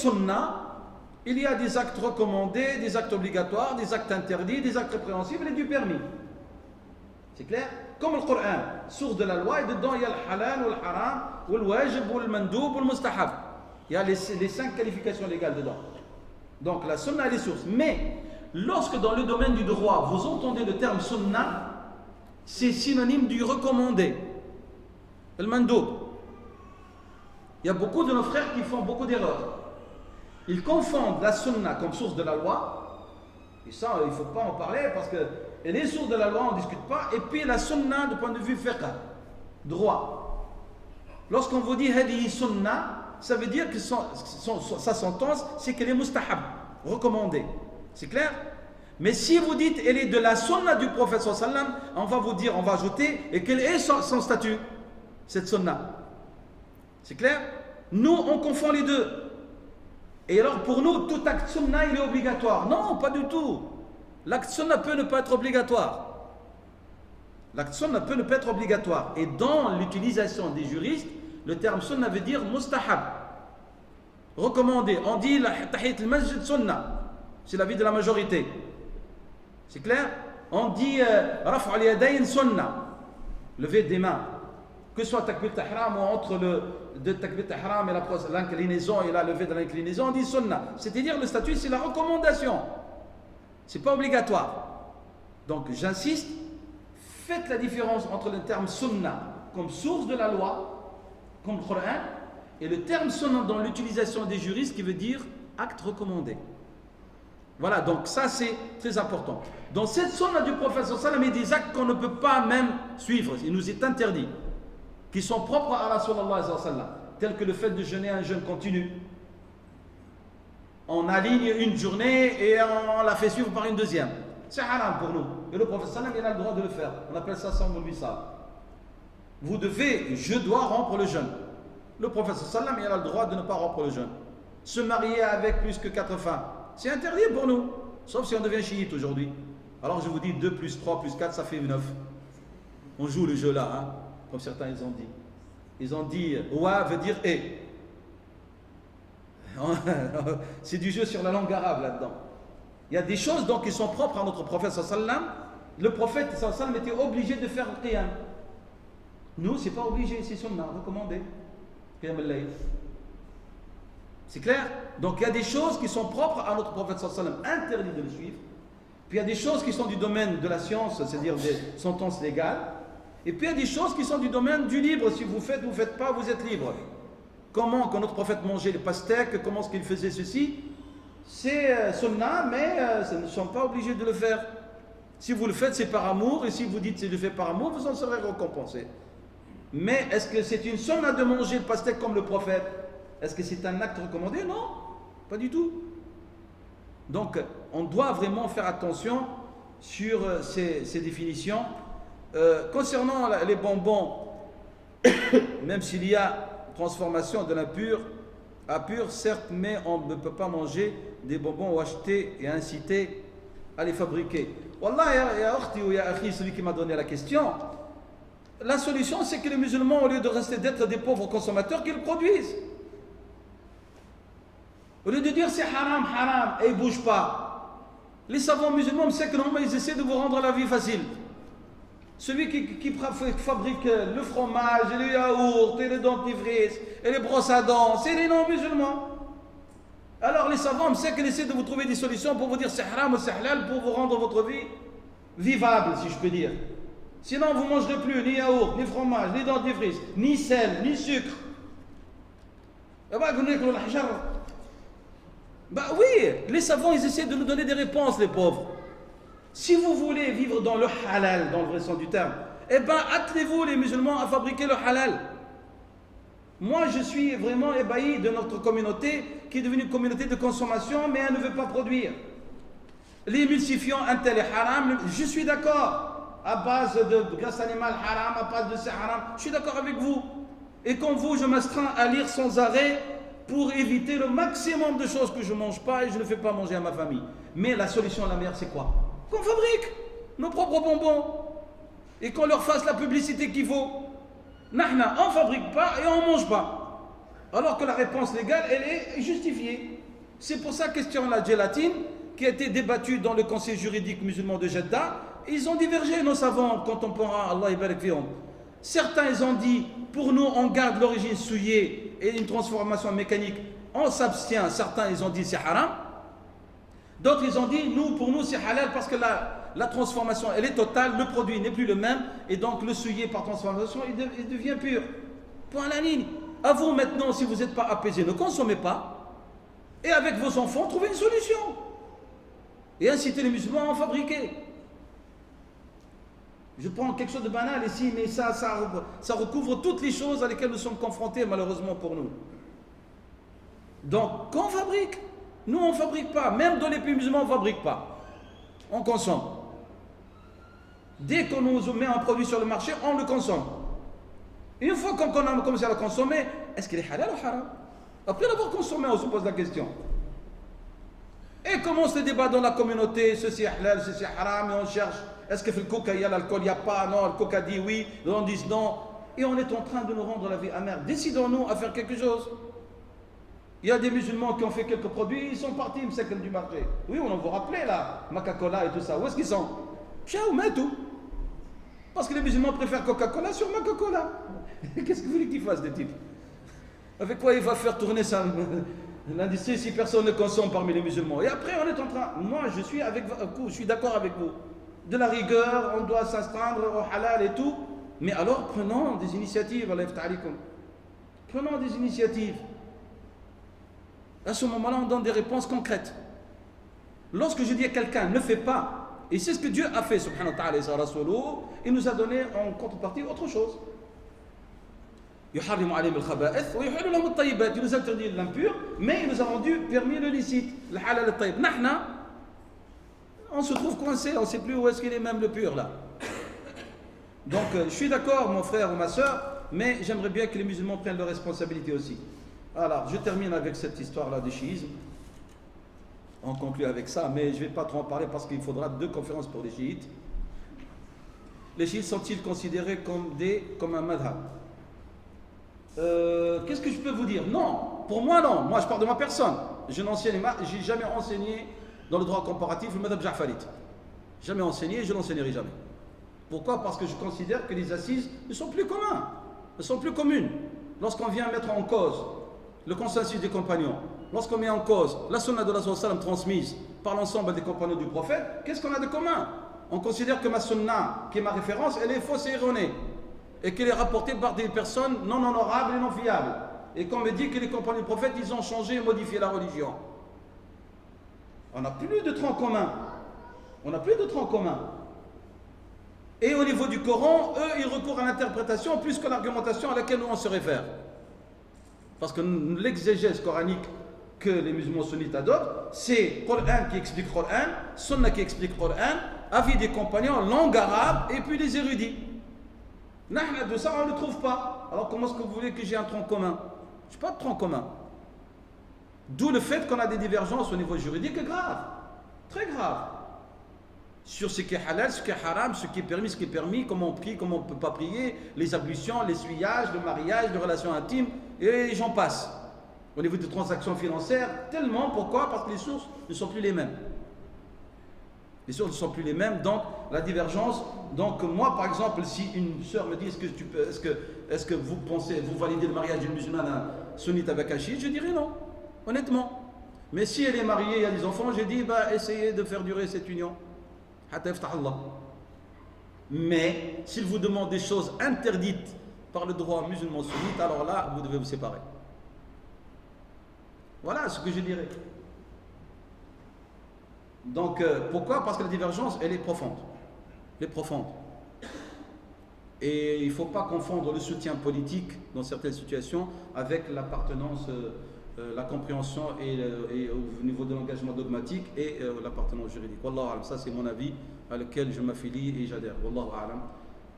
sunna, il y a des actes recommandés, des actes obligatoires, des actes interdits, des actes répréhensibles et du permis. C'est clair? Comme le Coran, source de la loi, et dedans il y a le halal, ou le haram, ou le wajib, ou le mandoub, ou le mustahab. Il y a les 5 qualifications légales dedans. Donc la sunna est les sources. Mais lorsque dans le domaine du droit, vous entendez le terme sunna, c'est synonyme du recommandé. Le mandoub. Il y a beaucoup de nos frères qui font beaucoup d'erreurs. Ils confondent la sunna comme source de la loi, et ça il ne faut pas en parler parce que les sources de la loi on ne discute pas, et puis la sunna du point de vue fiqh, droit. Lorsqu'on vous dit hadihi sunna, ça veut dire que sa sentence c'est qu'elle est mustahab, recommandée. C'est clair? Mais si vous dites elle est de la sunna du prophète sallam, on va vous dire, on va ajouter, et quel est son statut, cette sunna. C'est clair? Nous on confond les deux. Et alors pour nous, tout acte sunna il est obligatoire. Non, pas du tout. L'acte sunna peut ne pas être obligatoire. L'acte sunna peut ne pas être obligatoire. Et dans l'utilisation des juristes, le terme sunna veut dire mustahab. Recommandé. On dit la tahiyat al-masjid sunna. C'est l'avis de la majorité. C'est clair? On dit raf'a al-yadayn sunna. Lever des mains. Que ce soit takbir tahram ou entre de takbir tahram et l'inclinaison et la levée de l'inclinaison, on dit sunna. C'est-à-dire le statut c'est la recommandation. C'est pas obligatoire. Donc j'insiste, faites la différence entre le terme sunna comme source de la loi, comme le Coran, et le terme sunna dans l'utilisation des juristes qui veut dire acte recommandé. Voilà, donc ça c'est très important. Dans cette sunna du prophète sallallahu alayhi wa sallam, il y a des actes qu'on ne peut pas même suivre, il nous est interdit, qui sont propres à Rasulullah sallallahu alayhi wa sallam, tels que le fait de jeûner un jeûne continu. On aligne une journée et on la fait suivre par une deuxième. C'est haram pour nous. Et le prophète sallam, il a le droit de le faire. On appelle ça samul wisal. Vous devez, je dois rompre le jeûne. Le prophète sallam, il a le droit de ne pas rompre le jeûne. Se marier avec plus que 4 femmes, c'est interdit pour nous. Sauf si on devient chiite aujourd'hui. Alors je vous dis 2 plus 3 plus 4, ça fait 9. On joue le jeu là, hein, comme certains ils ont dit. Ils ont dit, wa veut dire et. C'est du jeu sur la langue arabe là-dedans. Il y a des choses donc qui sont propres à notre prophète sallam. Le prophète sallam était obligé de faire le qiyam. Nous, c'est pas obligé, c'est sunna, recommandé. Qiyam al-layl. C'est clair? Donc il y a des choses qui sont propres à notre prophète sallam, interdit de le suivre. Puis il y a des choses qui sont du domaine de la science, c'est-à-dire des sentences légales. Et puis il y a des choses qui sont du domaine du libre. Si vous faites, vous ne faites pas, vous êtes libre. Comment que notre prophète mangeait les pastèques, comment est-ce qu'il faisait ceci, c'est sunna, mais nous ne sommes pas obligés de le faire. Si vous le faites, c'est par amour, et si vous dites que c'est le fait par amour, vous en serez récompensé. Mais est-ce que c'est une sunna de manger le pastèque comme le prophète? Est-ce que c'est un acte recommandé? Non, pas du tout. Donc, on doit vraiment faire attention sur ces définitions. Concernant les bonbons, même s'il y a transformation de l'impur à pur, certes, mais on ne peut pas manger des bonbons ou acheter et inciter à les fabriquer. Wallah, ya akhti ou ya akhi, celui qui m'a donné la question, la solution c'est que les musulmans, au lieu de rester d'être des pauvres consommateurs, qu'ils le produisent. Au lieu de dire c'est haram, haram, et ils ne bougent pas. Les savants musulmans, c'est que normalement ils essaient de vous rendre la vie facile. Celui qui fabrique le fromage, et les yaourts, et les dentifrices, et les brosses à dents, c'est les non-musulmans. Alors les savants, c'est qu'ils essaient de vous trouver des solutions pour vous dire c'est haram ou c'est halal pour vous rendre votre vie vivable, si je peux dire. Sinon, vous ne mangerez plus ni yaourt, ni fromage, ni dentifrice, ni sel, ni sucre. Bah oui, les savants, ils essaient de nous donner des réponses, les pauvres. Si vous voulez vivre dans le halal, dans le vrai sens du terme, eh bien, attelez-vous les musulmans à fabriquer le halal. Moi, je suis vraiment ébahi de notre communauté, qui est devenue une communauté de consommation, mais elle ne veut pas produire. L'émulsifiant, un tel est haram, je suis d'accord. À base de graisse animale haram, à base de c'est haram, je suis d'accord avec vous. Et comme vous, je m'astreins à lire sans arrêt pour éviter le maximum de choses que je ne mange pas et je ne fais pas manger à ma famille. Mais la solution la meilleure, c'est quoi? Qu'on fabrique nos propres bonbons et qu'on leur fasse la publicité qu'il faut. Nahna, on ne fabrique pas et on ne mange pas. Alors que la réponse légale, elle est justifiée. C'est pour ça que question la gélatine, qui a été débattue dans le conseil juridique musulman de Jeddah, ils ont divergé, nos savants contemporains, Allah ibarak fihum. Certains, ils ont dit, pour nous, on garde l'origine souillée et une transformation mécanique, on s'abstient. Certains, ils ont dit, c'est haram. D'autres, ils ont dit, nous, pour nous, c'est halal parce que la transformation, elle est totale, le produit n'est plus le même, et donc le souillé par transformation, il devient pur. Point à la ligne. À vous maintenant, si vous n'êtes pas apaisé, ne consommez pas, et avec vos enfants, trouvez une solution. Et incitez les musulmans à en fabriquer. Je prends quelque chose de banal ici, mais ça recouvre toutes les choses à lesquelles nous sommes confrontés, malheureusement pour nous. Donc, qu'on fabrique. Nous, on ne fabrique pas. Même dans les pays musulmans, on ne fabrique pas. On consomme. Dès qu'on nous met un produit sur le marché, on le consomme. Une fois qu'on a commencé à le consommer, est-ce qu'il est halal ou haram? Après l'avoir consommé, on se pose la question. Et commence le débat dans la communauté, ceci est halal, ceci est haram, et on cherche, est-ce que le coca, il y a l'alcool, il n'y a pas, non, le coca dit oui, on dit non. Et on est en train de nous rendre la vie amère. Décidons-nous à faire quelque chose. Il y a des musulmans qui ont fait quelques produits, ils sont partis, du marché. Oui, on vous rappelez là, Coca-Cola et tout ça. Où est-ce qu'ils sont? Ciao, mais tout. Parce que les musulmans préfèrent Coca-Cola sur Coca-Cola. Qu'est-ce que vous voulez qu'ils fassent des types? Avec quoi il va faire tourner ça, l'industrie si personne ne consomme parmi les musulmans? Et après, on est en train. Moi, je suis d'accord avec vous. De la rigueur, on doit s'astreindre au halal et tout. Mais alors, prenons des initiatives. Prenons des initiatives. À ce moment-là, on donne des réponses concrètes. Lorsque je dis à quelqu'un, ne fais pas, et c'est ce que Dieu a fait, subhanahu wa ta'ala, il nous a donné en contrepartie autre chose. Il nous a interdit l'impur, mais il nous a rendu permis le licite, le halal le tayyib. Nahna, on se trouve coincé, on ne sait plus où est-ce qu'il est même le pur là. Donc, je suis d'accord, mon frère ou ma soeur, mais j'aimerais bien que les musulmans prennent leurs responsabilités aussi. Alors, je termine avec cette histoire-là du chiisme. On conclut avec ça, mais je ne vais pas trop en parler parce qu'il faudra 2 conférences pour les chiites. Les chiites sont-ils considérés comme un madhab? Qu'est-ce que je peux vous dire? Non, pour moi non. Moi je parle de ma personne. Je n'ai jamais enseigné dans le droit comparatif le madhab ja'farite. Jamais enseigné et je n'enseignerai jamais. Pourquoi? Parce que je considère que les assises ne sont plus communes, ne sont plus communes. Lorsqu'on vient mettre en cause le consensus des compagnons, lorsqu'on met en cause la sunna de la sallam transmise par l'ensemble des compagnons du prophète, qu'est-ce qu'on a de commun? On considère que ma sunna, qui est ma référence, elle est fausse et erronée, et qu'elle est rapportée par des personnes non honorables et non fiables. Et qu'on me dit que les compagnons du prophète, ils ont changé et modifié la religion. On n'a plus de tronc commun. On n'a plus de tronc commun. Et au niveau du Coran, eux, ils recourent à l'interprétation plus qu'à l'argumentation à laquelle nous on se réfère. Parce que l'exégèse coranique que les musulmans sunnites adoptent, c'est Coran qui explique Coran, Sunna qui explique Coran, avis des compagnons, langue arabe et puis les érudits. Nahna, de ça, on ne le trouve pas. Alors comment est-ce que vous voulez que j'ai un tronc commun? Je n'ai pas de tronc commun. D'où le fait qu'on a des divergences au niveau juridique grave, très grave. Sur ce qui est halal, ce qui est haram, ce qui est permis, comment on prie, comment on ne peut pas prier, les ablutions, l'essuyage, le mariage, les relations intimes, et j'en passe. Au niveau des transactions financières, tellement, pourquoi? Parce que les sources ne sont plus les mêmes. Les sources ne sont plus les mêmes, donc la divergence. Donc moi, par exemple, si une sœur me dit est-ce que vous pensez, vous validez le mariage d'une musulmane sunnite avec un chiite, je dirais non, honnêtement. Mais si elle est mariée, il y a des enfants, j'ai dit essayez de faire durer cette union. Mais s'il vous demande des choses interdites par le droit musulman sunnite, alors là, vous devez vous séparer. Voilà ce que je dirais. Donc, pourquoi? Parce que la divergence, elle est profonde. Elle est profonde. Et il ne faut pas confondre le soutien politique dans certaines situations avec l'appartenance, la compréhension et au niveau de l'engagement dogmatique et l'appartenance juridique. Wallahu a'lam, ça c'est mon avis à lequel je m'affilie et j'adhère. Wallahu a'lam.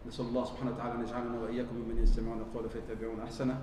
نسأل الله سبحانه وتعالى أن يجعلنا وإياكم ممن يستمعون القول فيتبعون أحسنه.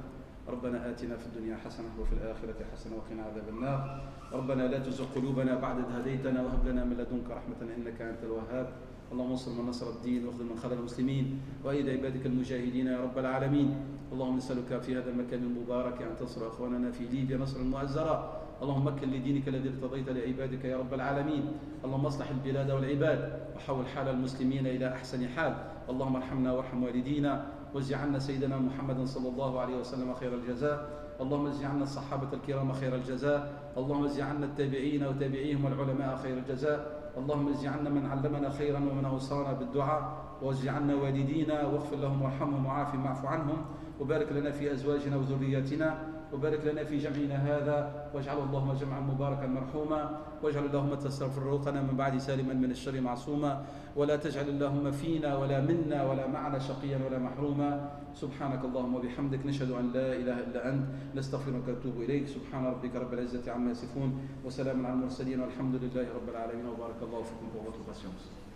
ربنا آتنا في الدنيا حسنة وفي الآخرة حسنة وقنا عذاب النار. ربنا لا تزغ قلوبنا بعد إذ هديتنا وهب لنا من لدنك رحمة إنك أنت الوهاب. اللهم انصر من نصر الدين واخذل من خذل المسلمين وأيد عبادك المجاهدين يا رب العالمين. اللهم نسألك في هذا المكان المبارك أن تنصر أخواننا في ليبيا نصرا مؤزرا. اللهم مكن لدينك الذي ارتضيت لعبادك يا رب العالمين. اللهم اصلح البلاد والعباد وحول حال المسلمين إلى أحسن حال. اللهم ارحمنا وارحم والدينا واجزي عنا سيدنا محمد صلى الله عليه وسلم خير الجزاء. اللهم اجزي عنا الصحابة الكرام خير الجزاء. اللهم اجزي عنا التابعين وتابعيهم والعلماء خير الجزاء. اللهم اجزي عنا من علمنا خيرا ومن أوصانا بالدعاء. واجزي عنا والدينا واغفر لهم وارحمهم وعافهم واعف عنهم. وبارك لنا في أزواجنا وذرياتنا وبارك لنا في جمعنا هذا واجعل اللهم جمعا مباركا مرحوما. واجعل اللهم تفرقنا من بعد سالما من الشر معصوما. ولا تجعل اللهم فينا ولا منا ولا معنا شقيا ولا محروما. سبحانك اللهم وبحمدك نشهد أن لا إله إلا أنت نستغفرك ونتوب إليك. سبحان ربك رب العزة عما يصفون وسلام على المرسلين والحمد لله رب العالمين. وبارك الله فيكم pour votre patience.